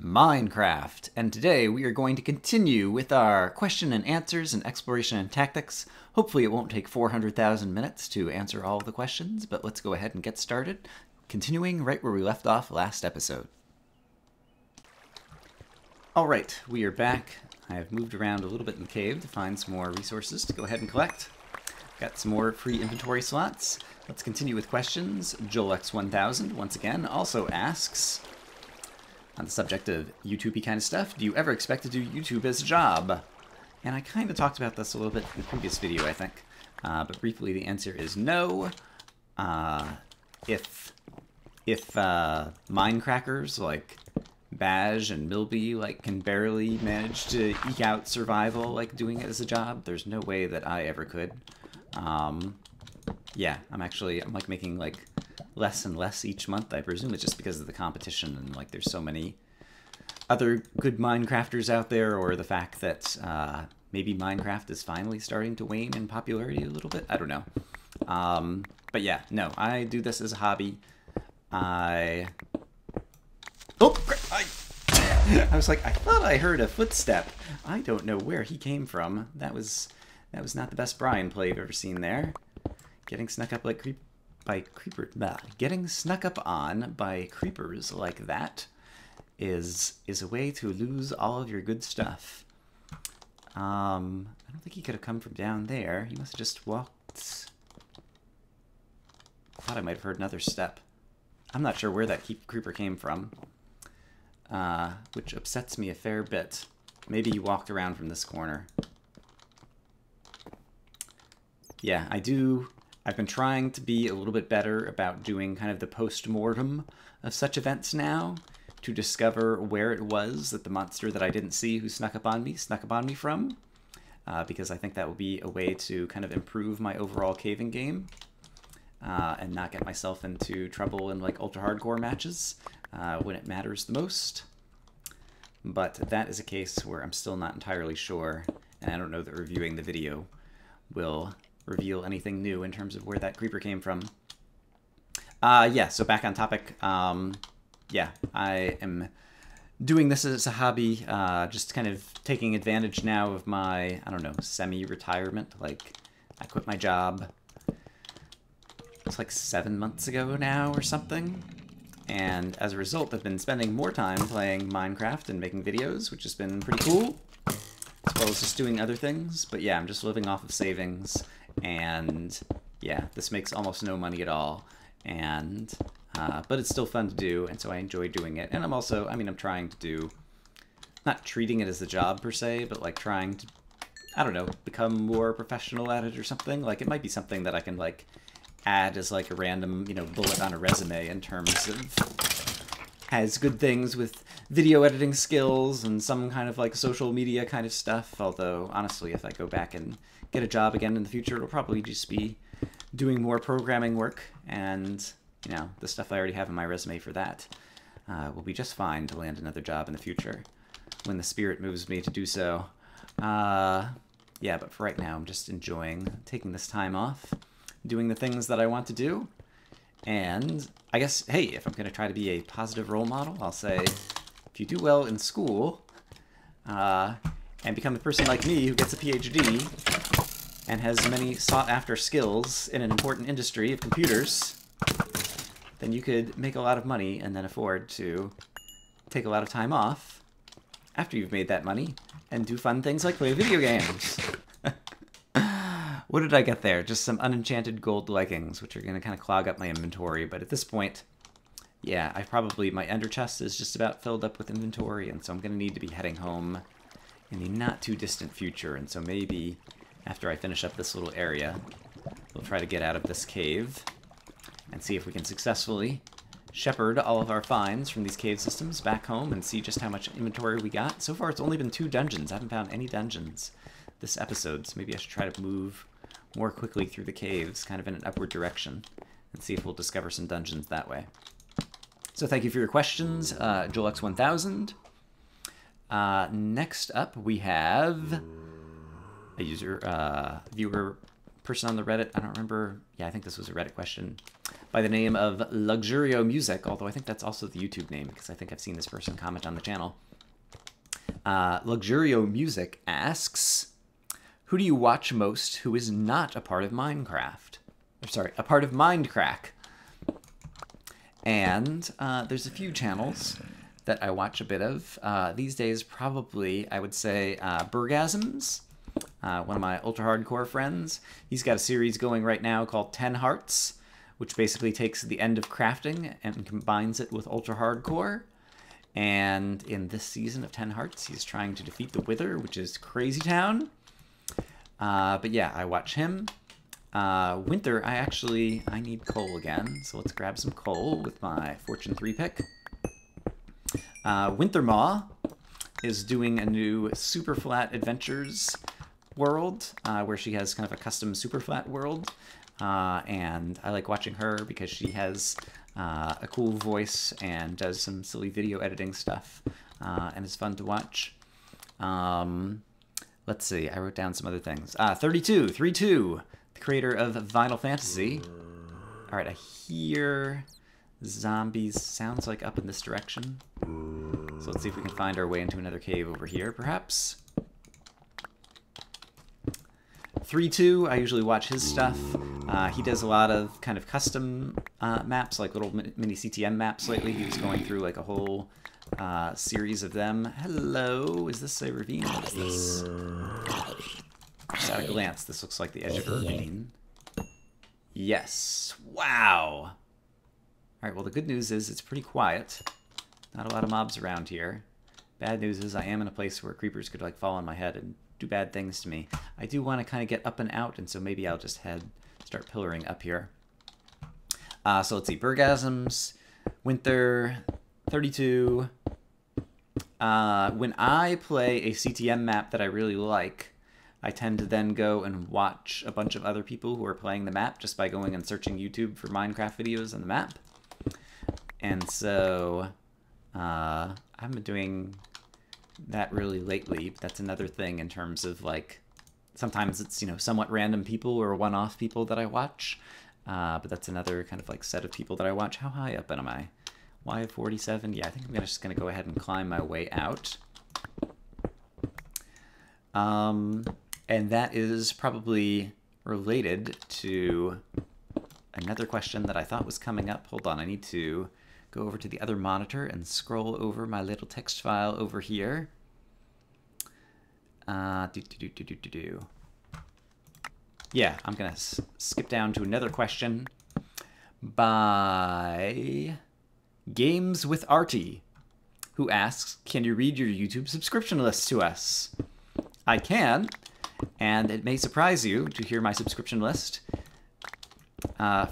Minecraft, and today we are going to continue with our question and answers and exploration and tactics. Hopefully it won't take 400,000 minutes to answer all of the questions, but let's go ahead and get started, continuing right where we left off last episode. Alright, we are back. I have moved around a little bit in the cave to find some more resources to go ahead and collect. Got some more free inventory slots. Let's continue with questions. JoelX1000 once again also asks, on the subject of YouTube-y kind of stuff, do you ever expect to do YouTube as a job? And I kind of talked about this a little bit in the previous video, I think. But briefly, the answer is no. If Mindcrackers like Baj and Milby can barely manage to eke out survival doing it as a job, there's no way that I ever could. Yeah, I'm making less and less each month. I presume it's just because of the competition and there's so many other good Minecrafters out there, or the fact that maybe Minecraft is finally starting to wane in popularity a little bit. I don't know. But yeah, no, I do this as a hobby. I was like, I thought I heard a footstep. I don't know where he came from. That was not the best Brian play I've ever seen there. Getting snuck up getting snuck up on by creepers like that is a way to lose all of your good stuff. I don't think he could have come from down there. He must have just walked. I thought I might have heard another step. I'm not sure where that creeper came from, which upsets me a fair bit. Maybe he walked around from this corner. Yeah, I've been trying to be a little bit better about doing kind of the post-mortem of such events now, to discover where it was that the monster that I didn't see who snuck up on me from, because I think that will be a way to kind of improve my overall caving game, and not get myself into trouble in ultra-hardcore matches when it matters the most. But that is a case where I'm still not entirely sure, and I don't know that reviewing the video will reveal anything new in terms of where that creeper came from. Yeah, so back on topic. Yeah, I am doing this as a hobby, just kind of taking advantage now of my, I don't know, semi-retirement. I quit my job, it's 7 months ago now or something. And as a result, I've been spending more time playing Minecraft and making videos, which has been pretty cool, as well as just doing other things. But yeah, I'm just living off of savings. And yeah, this makes almost no money at all, and but it's still fun to do, and so I enjoy doing it. And I'm also, I'm trying to do, not treating it as a job per se, but trying to, I don't know, become more professional at it or something. It might be something that I can add as a random, bullet on a resume in terms of has good things with video editing skills and some kind of social media kind of stuff. Although honestly, if I go back and get a job again in the future, it'll probably just be doing more programming work, and the stuff I already have in my resume for that will be just fine to land another job in the future when the spirit moves me to do so. Yeah, but for right now, I'm just enjoying taking this time off, doing the things that I want to do. And I guess, hey, if I'm going to try to be a positive role model, I'll say, if you do well in school, and become a person like me who gets a PhD and has many sought-after skills in an important industry of computers, then you could make a lot of money and then afford to take a lot of time off after you've made that money and do fun things like play video games. What did I get there? Just some unenchanted gold leggings, which are going to kind of clog up my inventory. But at this point, yeah, my ender chest is just about filled up with inventory, and so I'm going to need to be heading home in the not-too-distant future. And so maybe after I finish up this little area, we'll try to get out of this cave and see if we can successfully shepherd all of our finds from these cave systems back home and see just how much inventory we got. So far, it's only been 2 dungeons. I haven't found any dungeons this episode, so maybe I should try to move more quickly through the caves, kind of in an upward direction, and see if we'll discover some dungeons that way. So thank you for your questions, JoelX1000. Next up, we have a viewer person on the Reddit, I don't remember, yeah, I think this was a Reddit question, by the name of Luxurio Music, although I think that's also the YouTube name, because I think I've seen this person comment on the channel. Luxurio Music asks, who do you watch most who is not a part of Minecraft? Or, sorry, a part of Mindcrack. And there's a few channels that I watch a bit of. These days, probably, I would say, Burgasms, one of my ultra-hardcore friends. He's got a series going right now called 10 Hearts, which basically takes the end of crafting and combines it with ultra-hardcore. And in this season of 10 Hearts, he's trying to defeat the Wither, which is Crazy Town. But yeah, I watch him. Winter, I need coal again, so let's grab some coal with my Fortune 3 pick. Wintermaw is doing a new Super Flat Adventures world, where she has kind of a custom Super Flat world. And I like watching her because she has a cool voice and does some silly video editing stuff, and it's fun to watch. Let's see, I wrote down some other things. 32, the creator of Final Fantasy. All right, I hear zombies, sounds like up in this direction. So let's see if we can find our way into another cave over here, perhaps. 32, I usually watch his stuff. He does a lot of kind of custom maps, like little mini CTM maps lately. He was going through like a whole series of them. Hello, is this a ravine? What is this? Just at a glance, this looks like the edge of a ravine. Yes. Wow. Alright, well the good news is it's pretty quiet. Not a lot of mobs around here. Bad news is I am in a place where creepers could like fall on my head and do bad things to me. I do want to kind of get up and out, and so maybe I'll just start pillaring up here. So let's see, Burgasms, Winter, 32. When I play a CTM map that I really like, I tend to then go and watch a bunch of other people who are playing the map just by going and searching YouTube for Minecraft videos on the map. And so I haven't been doing that really lately, but that's another thing in terms of like, sometimes it's, you know, somewhat random people or one-off people that I watch, but that's another kind of like set of people that I watch. How high up am I? Y47? Yeah, I think I'm just gonna go ahead and climb my way out. And that is probably related to another question that I thought was coming up. Hold on, I need to go over to the other monitor and scroll over my little text file over here. Yeah, I'm gonna skip down to another question by Games with Artie, who asks, can you read your YouTube subscription list to us? I can, and it may surprise you to hear my subscription list.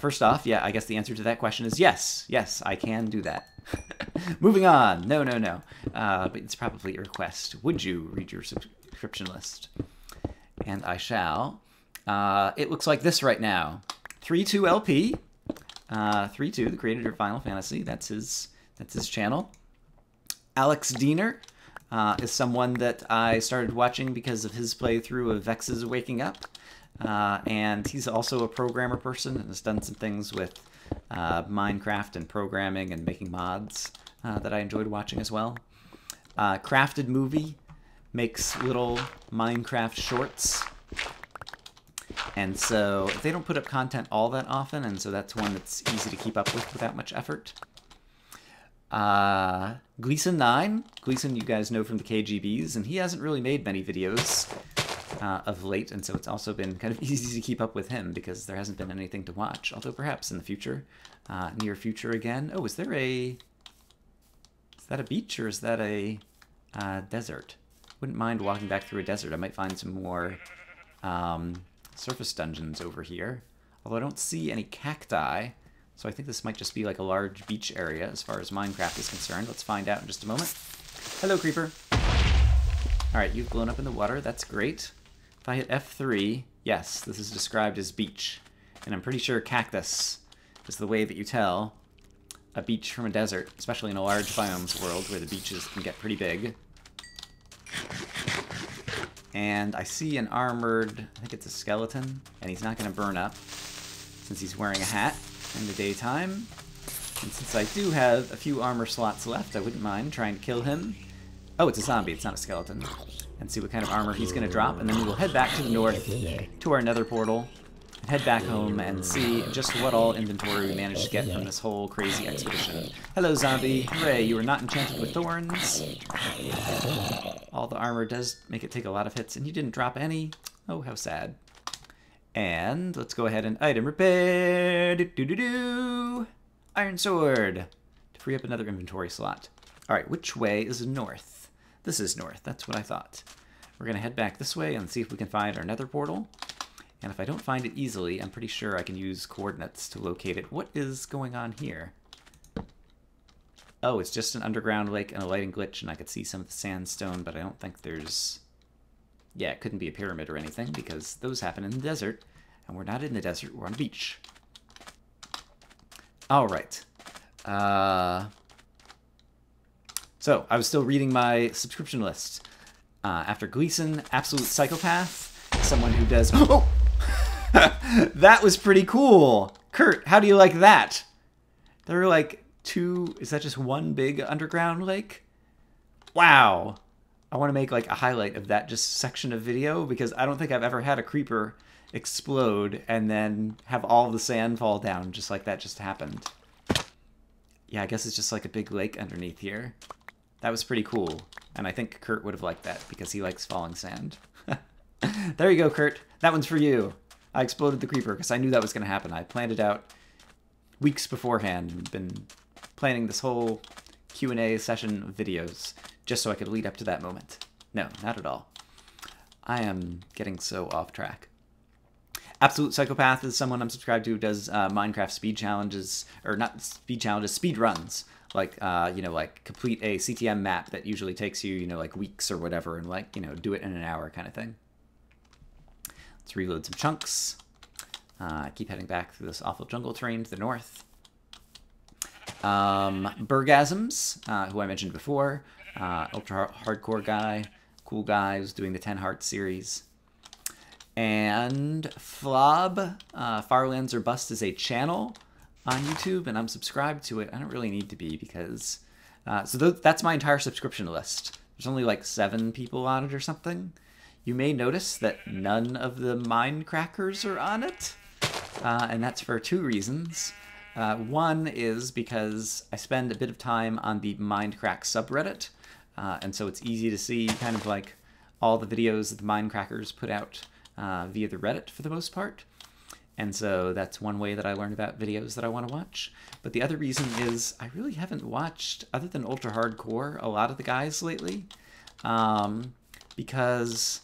First off, yeah, I guess the answer to that question is yes. Yes, I can do that. Moving on. No. But it's probably a request. Would you read your subscription list? And I shall. It looks like this right now. 32LP. 32, the creator of Final Fantasy. That's his channel. Alex Diener is someone that I started watching because of his playthrough of Vex's Waking Up. And he's also a programmer person and has done some things with Minecraft and programming and making mods that I enjoyed watching as well. Crafted Movie makes little Minecraft shorts. And so they don't put up content all that often, and so that's one that's easy to keep up with without much effort. Gleason9. Gleason, you guys know from the KGBs, and he hasn't really made many videos of late, and so it's also been kind of easy to keep up with him because there hasn't been anything to watch, although perhaps in the future, near future again. Oh, is that a beach or is that a desert? Wouldn't mind walking back through a desert. I might find some more surface dungeons over here, although I don't see any cacti, so I think this might just be like a large beach area as far as Minecraft is concerned. Let's find out in just a moment. Hello, creeper. Alright, you've blown up in the water. That's great. If I hit F3, yes, this is described as beach. And I'm pretty sure cactus is the way that you tell a beach from a desert, especially in a large biomes world where the beaches can get pretty big. And I see an armored, I think it's a skeleton, and he's not going to burn up since he's wearing a hat in the daytime. And since I do have a few armor slots left, I wouldn't mind trying to kill him. Oh, it's a zombie, it's not a skeleton. And see what kind of armor he's going to drop, and then we will head back to the north, to our nether portal, and head back home and see just what all inventory we managed to get from this whole crazy expedition. Hello, zombie. Hooray, you are not enchanted with thorns. All the armor does make it take a lot of hits, and you didn't drop any. Oh, how sad. And let's go ahead and item repair. Do-do-do-do. Iron sword. To free up another inventory slot. Alright, which way is north? This is north. That's what I thought. We're going to head back this way and see if we can find our nether portal. And if I don't find it easily, I'm pretty sure I can use coordinates to locate it. What is going on here? Oh, it's just an underground lake and a lighting glitch, and I could see some of the sandstone, but I don't think there's... Yeah, it couldn't be a pyramid or anything, because those happen in the desert, and we're not in the desert, we're on a beach. Alright. So, I was still reading my subscription list. After Gleason, Absolute Psychopath, someone who does... Oh! That was pretty cool! Kurt, how do you like that? There are like two... Is that just one big underground lake? Wow! I want to make like a highlight of that just section of video, because I don't think I've ever had a creeper explode and then have all the sand fall down just like that just happened. Yeah, I guess it's just like a big lake underneath here. That was pretty cool, and I think Kurt would have liked that, because he likes falling sand. There you go, Kurt. That one's for you. I exploded the creeper, because I knew that was going to happen. I planned it out weeks beforehand, and been planning this whole Q&A session of videos, just so I could lead up to that moment. No, not at all. I am getting so off track. Absolute Psychopath is someone I'm subscribed to who does Minecraft speed challenges, or not speed challenges, speed runs. Like, you know, like complete a CTM map that usually takes you, you know, like weeks or whatever, and like, you know, do it in an hour kind of thing. Let's reload some chunks. Keep heading back through this awful jungle terrain to the north. Burgasms, who I mentioned before, ultra hardcore guy, cool guy who's doing the 10 Hearts series. And Flob, Firelands or Bust is a channel on YouTube, and I'm subscribed to it. I don't really need to be, because... that's my entire subscription list. There's only like 7 people on it or something. You may notice that none of the Mindcrackers are on it, and that's for 2 reasons. One is because I spend a bit of time on the Mindcrack subreddit, and so it's easy to see kind of like all the videos that the Mindcrackers put out via the Reddit for the most part. And so that's one way that I learn about videos that I want to watch. But the other reason is I really haven't watched, other than Ultra Hardcore, a lot of the guys lately. Because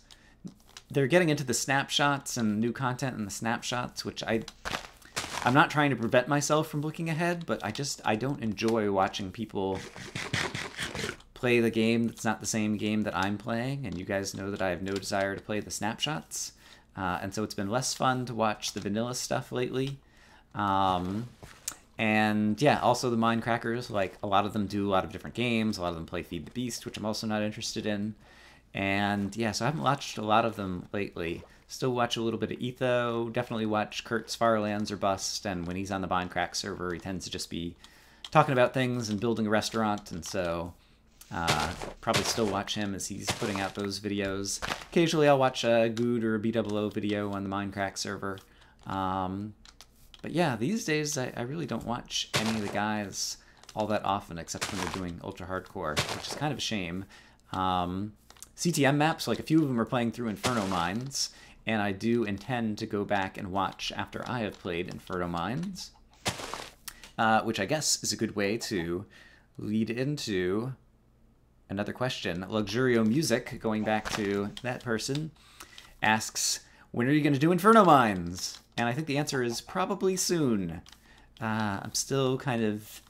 they're getting into the snapshots and new content in the snapshots, which I'm not trying to prevent myself from looking ahead, but I don't enjoy watching people play the game that's not the same game that I'm playing. And you guys know that I have no desire to play the snapshots. And so it's been less fun to watch the vanilla stuff lately. And yeah, also the Mindcrackers, like a lot of them do a lot of different games. A lot of them play Feed the Beast, which I'm also not interested in. And yeah, so I haven't watched a lot of them lately. Still watch a little bit of Etho, definitely watch Kurt's Firelands or Bust, and when he's on the Mindcrack server, he tends to just be talking about things and building a restaurant, and so... probably still watch him as he's putting out those videos. Occasionally I'll watch a Good or a BOO video on the Mindcrack server. But yeah, these days I really don't watch any of the guys all that often, except when they're doing Ultra Hardcore, which is kind of a shame. CTM maps, like a few of them are playing through Inferno Mines, and I do intend to go back and watch after I have played Inferno Mines, which I guess is a good way to lead into... Another question. Luxurio Music, going back to that person, asks, when are you going to do Inferno Mines? And I think the answer is probably soon. I'm still kind of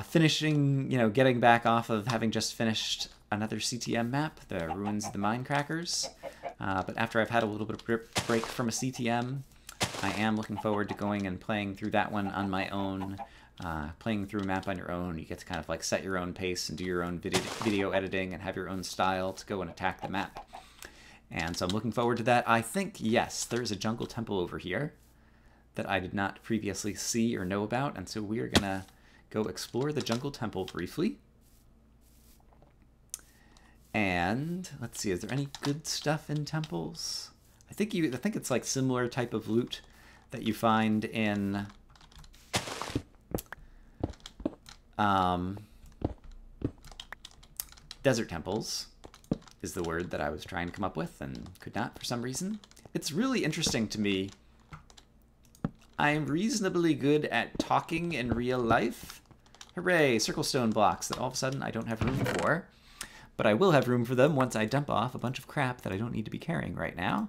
finishing, you know, getting back off of having just finished another CTM map, the Ruins of the Mindcrackers. But after I've had a little bit of break from a CTM, I am looking forward to going and playing through that one on my own playing through a map on your own, you get to kind of like set your own pace and do your own video editing and have your own style to go and attack the map. And so I'm looking forward to that. I think, yes, there's a jungle temple over here that I did not previously see or know about, and so we are going to go explore the jungle temple briefly. And let's see, is there any good stuff in temples? I think it's like similar type of loot that you find in desert temples is the word that I was trying to come up with and could not for some reason. It's really interesting to me. I'm reasonably good at talking in real life. Hooray, circle stone blocks that all of a sudden I don't have room for. But I will have room for them once I dump off a bunch of crap that I don't need to be carrying right now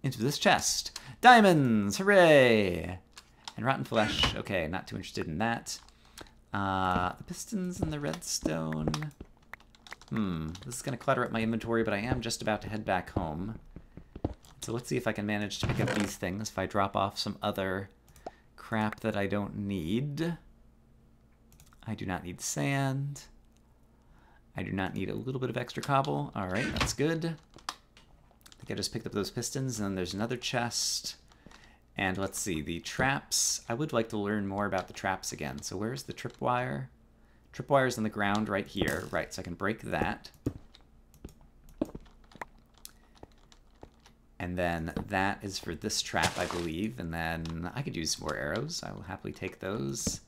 into this chest. Diamonds, hooray! And rotten flesh, okay, not too interested in that. The pistons and the redstone. This is going to clutter up my inventory, but I am just about to head back home. So let's see if I can manage to pick up these things if I drop off some other crap that I don't need. I do not need sand. I do not need a little bit of extra cobble. All right, that's good. I think I just picked up those pistons, and then there's another chest. And let's see, the traps. I would like to learn more about the traps again. So where's the tripwire? Tripwire's on the ground right here. Right, so I can break that. And then that is for this trap, I believe. And then I could use some more arrows. I will happily take those.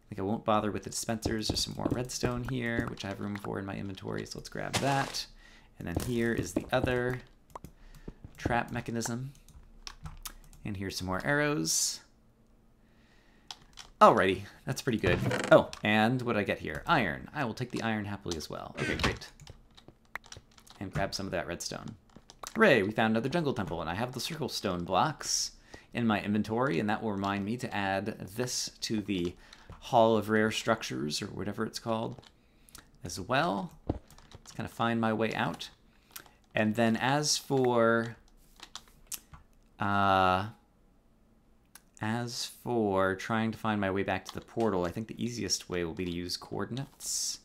I think I won't bother with the dispensers. There's some more redstone here, which I have room for in my inventory, so let's grab that. And then here is the other trap mechanism. And here's some more arrows. Alrighty, that's pretty good. Oh, and what did I get here? Iron. I will take the iron happily as well. Okay, great. And grab some of that redstone. Hooray, we found another jungle temple, and I have the circle stone blocks in my inventory, and that will remind me to add this to the Hall of Rare Structures, or whatever it's called, as well. Let's kind of find my way out. And then as for trying to find my way back to the portal, I think the easiest way will be to use coordinates.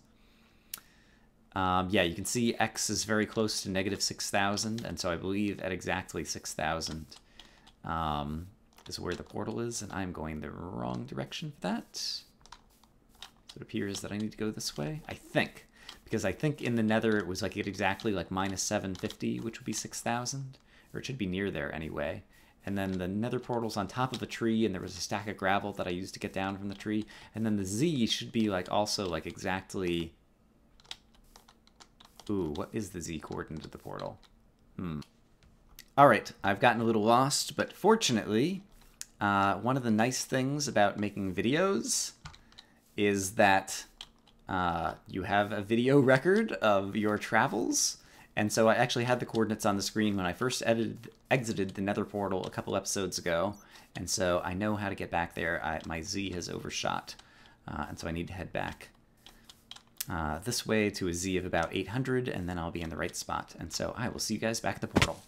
Yeah, you can see X is very close to negative 6,000, and so I believe at exactly 6,000 is where the portal is, and I'm going the wrong direction for that. So it appears that I need to go this way, I think. Because I think in the nether it was like at exactly like minus 750, which would be 6,000. Or it should be near there anyway. And then the nether portal's on top of a tree, and there was a stack of gravel that I used to get down from the tree. And then the Z should be like also like exactly... Ooh, what is the Z coordinate of the portal? Alright, I've gotten a little lost, but fortunately, one of the nice things about making videos is that you have a video record of your travels. And so I actually had the coordinates on the screen when I first exited the nether portal a couple episodes ago. And so I know how to get back there. My Z has overshot. And so I need to head back this way to a Z of about 800, and then I'll be in the right spot. And so I will see you guys back at the portal.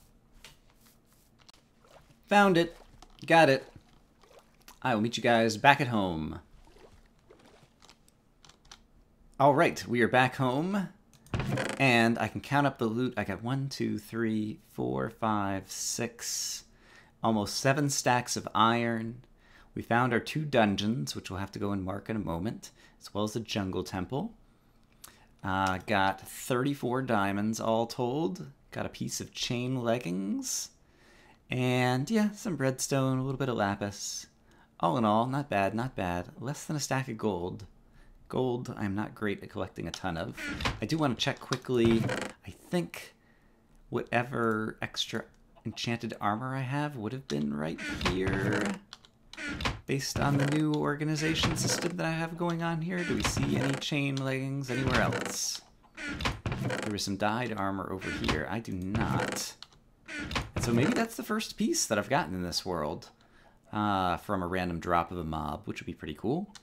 Found it. Got it. I will meet you guys back at home. All right, we are back home, and I can count up the loot. I got 1, 2, 3, 4, 5, 6, almost 7 stacks of iron. We found our 2 dungeons, which we'll have to go and mark in a moment, as well as the jungle temple. Got 34 diamonds all told. Got a piece of chain leggings. And yeah, some redstone, a little bit of lapis. All in all, not bad, not bad. Less than a stack of gold. Gold, I'm not great at collecting a ton of. I do want to check quickly. I think whatever extra enchanted armor I have would have been right here. Based on the new organization system that I have going on here, do we see any chain leggings anywhere else? There was some dyed armor over here. I do not. And so maybe that's the first piece that I've gotten in this world from a random drop of a mob, which would be pretty cool.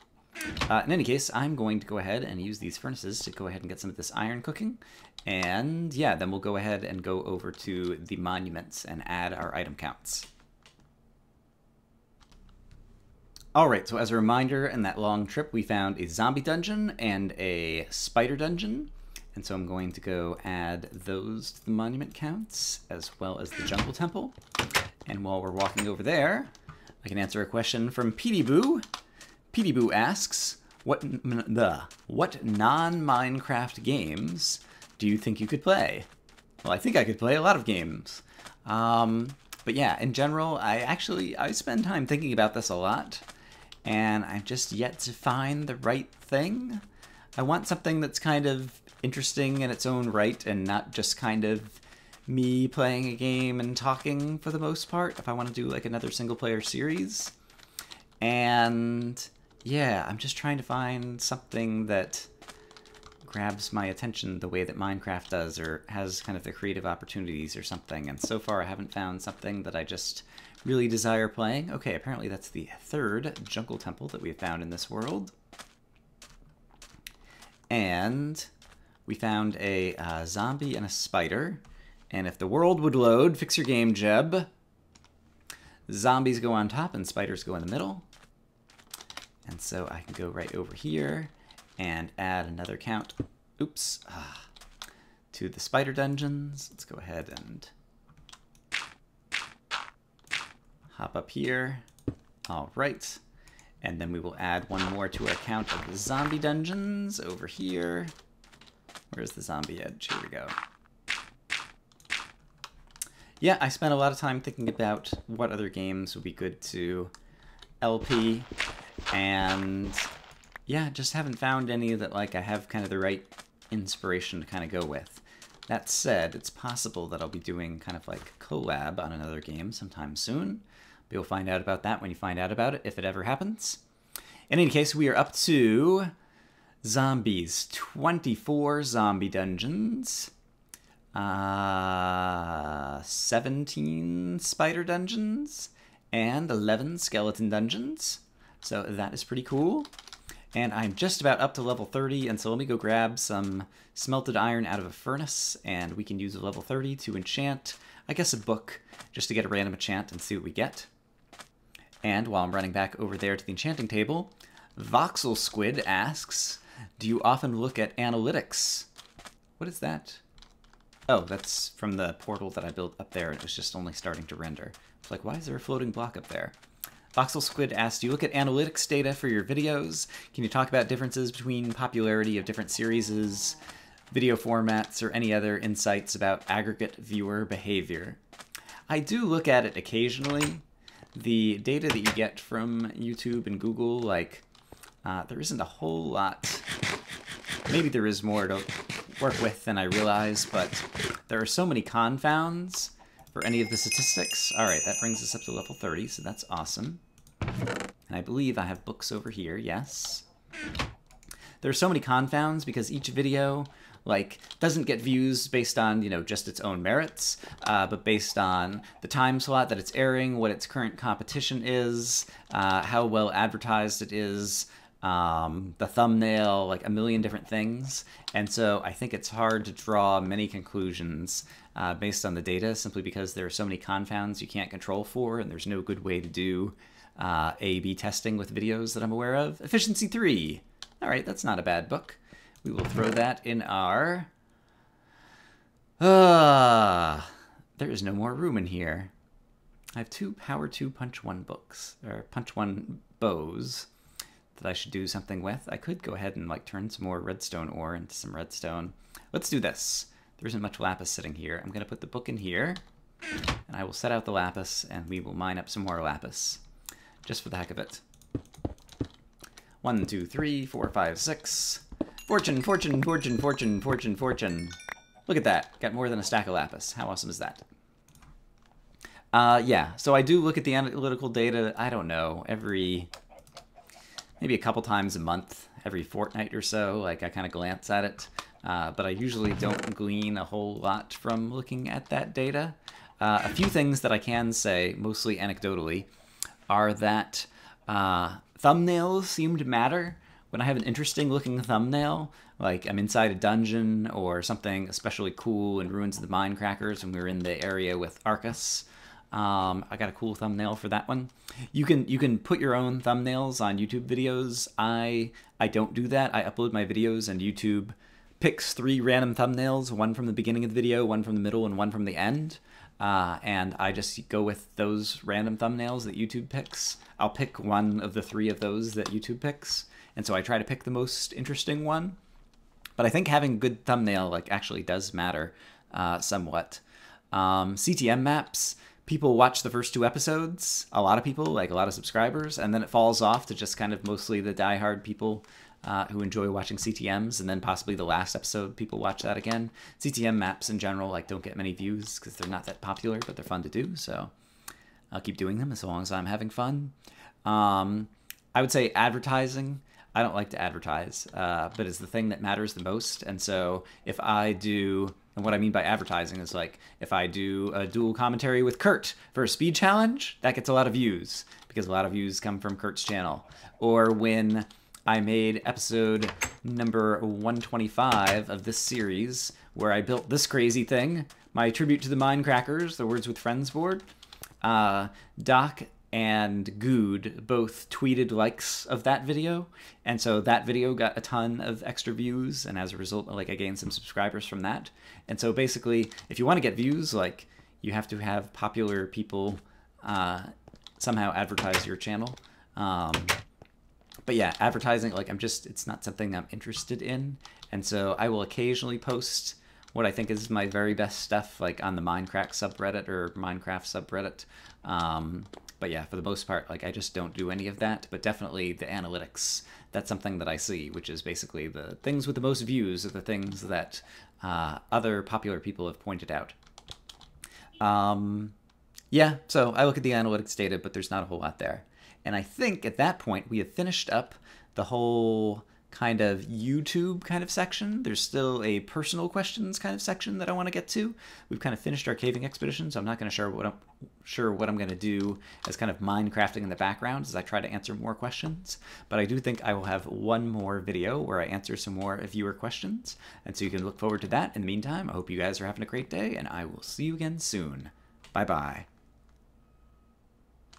In any case, I'm going to go ahead and use these furnaces to go ahead and get some of this iron cooking. And yeah, then we'll go ahead and go over to the monuments and add our item counts. Alright, so as a reminder, in that long trip we found a zombie dungeon and a spider dungeon. And so I'm going to go add those to the monument counts, as well as the jungle temple. And while we're walking over there, I can answer a question from Petey Boo. Petey Boo asks, what non-Minecraft games do you think you could play? Well, I think I could play a lot of games. But yeah, in general, I spend time thinking about this a lot, and I've just yet to find the right thing. I want something that's kind of interesting in its own right and not just kind of me playing a game and talking for the most part, if I want to do like another single-player series. And yeah, I'm just trying to find something that grabs my attention the way that Minecraft does, or has kind of the creative opportunities or something. And so far I haven't found something that I just really desire playing. Okay, apparently that's the third jungle temple that we've found in this world. And we found a zombie and a spider. And if the world would load, fix your game, Jeb. Zombies go on top and spiders go in the middle. And so I can go right over here and add another count, oops, to the spider dungeons. Let's go ahead and hop up here. All right. And then we will add one more to our count of the zombie dungeons over here. Where's the zombie edge? Here we go. Yeah, I spent a lot of time thinking about what other games would be good to LP, and yeah, just haven't found any that like I have kind of the right inspiration to kind of go with. That said, it's possible that I'll be doing kind of like collab on another game sometime soon. But you'll find out about that when you find out about it, if it ever happens. In any case, we are up to zombies. 24 zombie dungeons. 17 spider dungeons. And 11 skeleton dungeons. So that is pretty cool. And I'm just about up to level 30, and so let me go grab some smelted iron out of a furnace, and we can use a level 30 to enchant, I guess, a book, just to get a random enchant and see what we get. And while I'm running back over there to the enchanting table, Voxel Squid asks, do you often look at analytics? What is that? Oh, that's from the portal that I built up there, and it was just only starting to render. It's like, why is there a floating block up there? Voxel Squid asks, do you look at analytics data for your videos? Can you talk about differences between popularity of different series, video formats, or any other insights about aggregate viewer behavior? I do look at it occasionally. The data that you get from YouTube and Google, like, there isn't a whole lot. Maybe there is more to work with than I realize, but there are so many confounds for any of the statistics. All right, that brings us up to level 30, so that's awesome. And I believe I have books over here, yes. There are so many confounds because each video, like, doesn't get views based on, you know, just its own merits, but based on the time slot that it's airing, what its current competition is, how well advertised it is, the thumbnail, like a million different things. And so I think it's hard to draw many conclusions based on the data, simply because there are so many confounds you can't control for, and there's no good way to do A/B testing with videos that I'm aware of. Efficiency 3. All right, that's not a bad book. We will throw that in our... there is no more room in here. I have 2 Power 2 Punch 1 books, or Punch 1 bows that I should do something with. I could go ahead and like turn some more redstone ore into some redstone. Let's do this. There isn't much lapis sitting here. I'm going to put the book in here, and I will set out the lapis, and we will mine up some more lapis, just for the heck of it. 1, 2, 3, 4, 5, 6. Fortune, fortune, fortune, fortune, fortune, fortune. Look at that. Got more than a stack of lapis. How awesome is that? Yeah, so I do look at the analytical data, I don't know, maybe a couple times a month, every fortnight or so. Like, I kind of glance at it. But I usually don't glean a whole lot from looking at that data. A few things that I can say, mostly anecdotally, are that thumbnails seem to matter. When I have an interesting looking thumbnail, like I'm inside a dungeon or something especially cool in Ruins of the Mindcrackers when we were in the area with Arcus, I got a cool thumbnail for that one. You can put your own thumbnails on YouTube videos. I don't do that. I upload my videos and YouTube picks 3 random thumbnails, one from the beginning of the video, one from the middle, and one from the end. And I just go with those random thumbnails that YouTube picks. I'll pick one of the 3 of those that YouTube picks. And so I try to pick the most interesting one. But I think having a good thumbnail like actually does matter somewhat. CTM maps, people watch the first 2 episodes, a lot of people, like a lot of subscribers, and then it falls off to just kind of mostly the diehard people who enjoy watching CTMs, and then possibly the last episode people watch that again. CTM maps in general like don't get many views because they're not that popular, but they're fun to do, so I'll keep doing them as long as I'm having fun. I would say advertising. I don't like to advertise, but it's the thing that matters the most. And so if I do, and what I mean by advertising is like, if I do a dual commentary with Kurt for a speed challenge, that gets a lot of views because a lot of views come from Kurt's channel. Or when I made episode number 125 of this series, where I built this crazy thing, my tribute to the Mindcrackers, the Words with Friends board, Doc and Good both tweeted likes of that video, and so that video got a ton of extra views, and as a result, like, I gained some subscribers from that. And so basically, if you want to get views, like, you have to have popular people somehow advertise your channel. But yeah, advertising, like, it's not something I'm interested in, and so I will occasionally post what I think is my very best stuff, like on the Mindcrack subreddit or Minecraft subreddit. But yeah, for the most part, like, I just don't do any of that, but definitely the analytics, that's something that I see, which is basically the things with the most views are the things that other popular people have pointed out. Yeah, so I look at the analytics data, but there's not a whole lot there. And I think at that point, we have finished up the whole kind of YouTube kind of section. There's still a personal questions kind of section that I want to get to. We've kind of finished our caving expedition, so I'm not going to sure what I'm going to do as kind of Minecrafting in the background as I try to answer more questions. But I do think I will have one more video where I answer some more viewer questions, and so you can look forward to that. In the meantime, I hope you guys are having a great day, and I will see you again soon. Bye-bye.